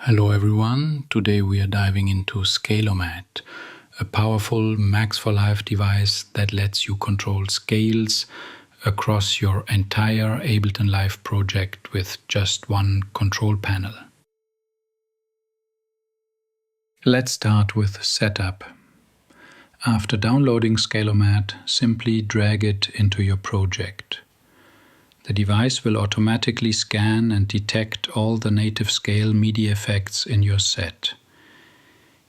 Hello everyone, today we are diving into Scale-O-Mat, a powerful Max for Live device that lets you control scales across your entire Ableton Live project with just one control panel. Let's start with setup. After downloading Scale-O-Mat, simply drag it into your project. The device will automatically scan and detect all the native scale MIDI effects in your set.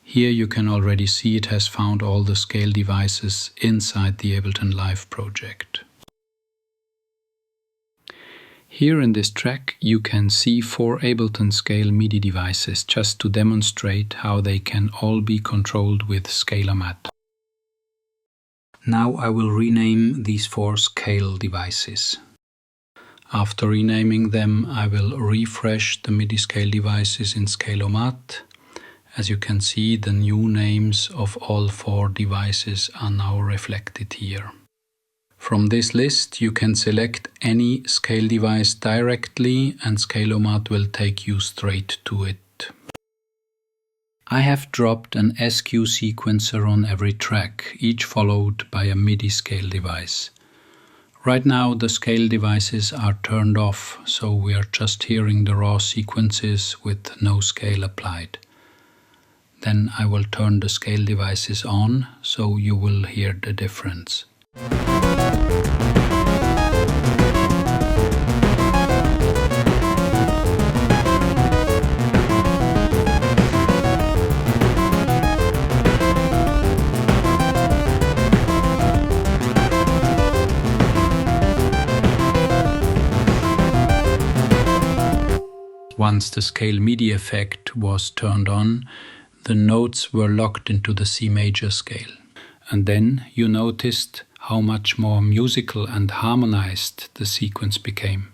Here you can already see it has found all the scale devices inside the Ableton Live project. Here in this track you can see 4 Ableton Scale MIDI devices just to demonstrate how they can all be controlled with Scale-O-Mat. Now I will rename these 4 scale devices. After renaming them, I will refresh the MIDI scale devices in Scale-O-Mat. As you can see, the new names of all 4 devices are now reflected here. From this list, you can select any scale device directly and Scale-O-Mat will take you straight to it. I have dropped an SQ sequencer on every track, each followed by a MIDI scale device. Right now the scale devices are turned off, so we are just hearing the raw sequences with no scale applied. Then I will turn the scale devices on, so you will hear the difference. Once the scale MIDI effect was turned on, the notes were locked into the C major scale. And then you noticed how much more musical and harmonized the sequence became.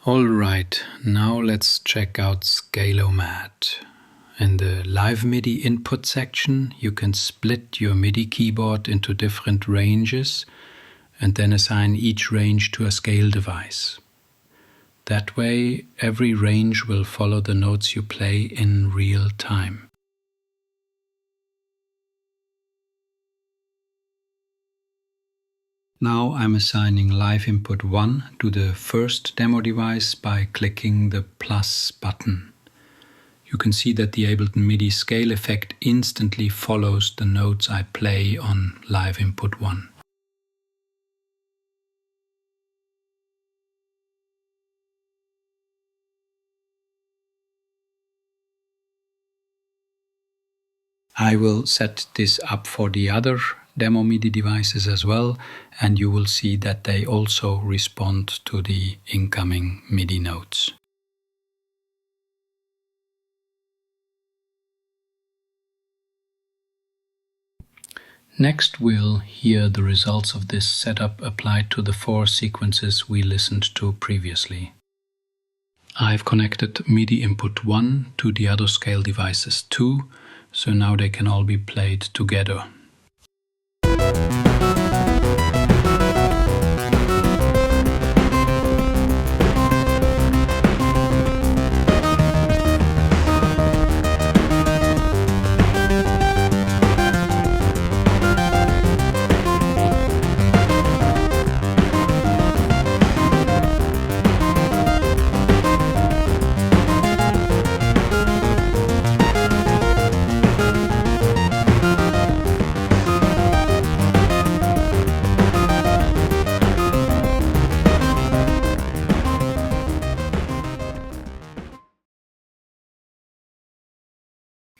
Alright, now let's check out Scale-O-Mat. In the Live MIDI input section, you can split your MIDI keyboard into different ranges and then assign each range to a scale device. That way, every range will follow the notes you play in real time. Now I'm assigning Live Input 1 to the first demo device by clicking the plus button. You can see that the Ableton MIDI scale effect instantly follows the notes I play on Live Input 1. I will set this up for the other demo MIDI devices as well, and you will see that they also respond to the incoming MIDI notes. Next we'll hear the results of this setup applied to the 4 sequences we listened to previously. I've connected MIDI input 1 to the other scale devices too, so now they can all be played together.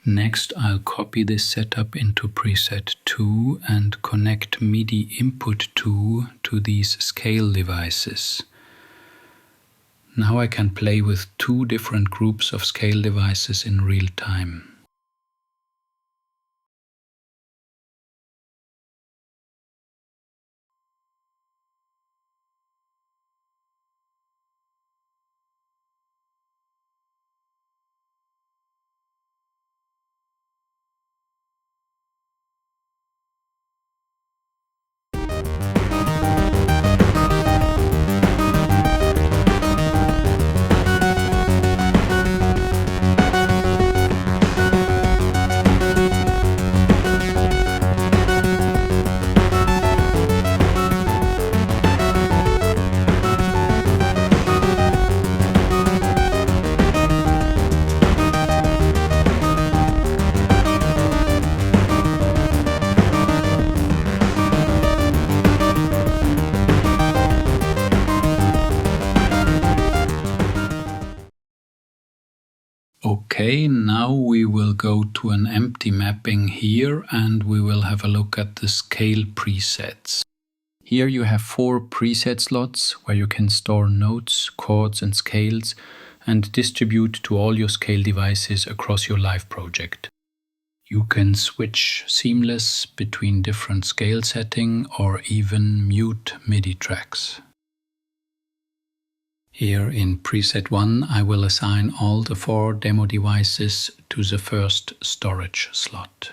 Next, I'll copy this setup into preset 2 and connect MIDI input 2 to these scale devices. Now I can play with 2 different groups of scale devices in real time. Okay, now we will go to an empty mapping here and we will have a look at the scale presets. Here you have 4 preset slots where you can store notes, chords and scales and distribute to all your scale devices across your live project. You can switch seamless between different scale setting or even mute MIDI tracks. Here in preset 1 I will assign all the 4 demo devices to the first storage slot.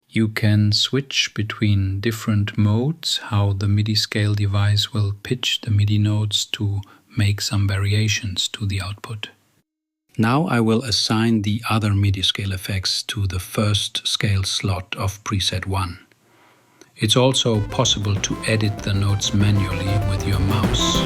You can switch between different modes, how the MIDI scale device will pitch the MIDI notes to make some variations to the output. Now I will assign the other MIDI scale effects to the first scale slot of preset 1. It's also possible to edit the notes manually with your mouse.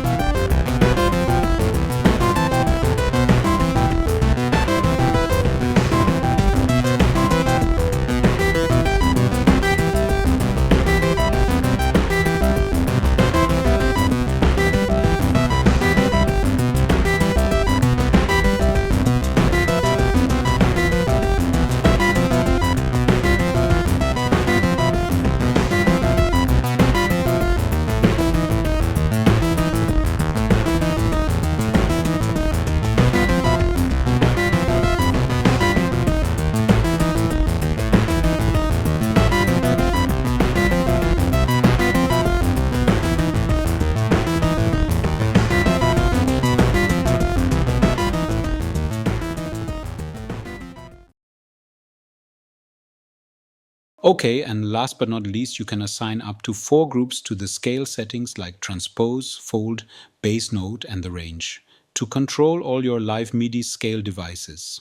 Okay, and last but not least, you can assign up to 4 groups to the scale settings like transpose, fold, bass note and the range to control all your live MIDI scale devices.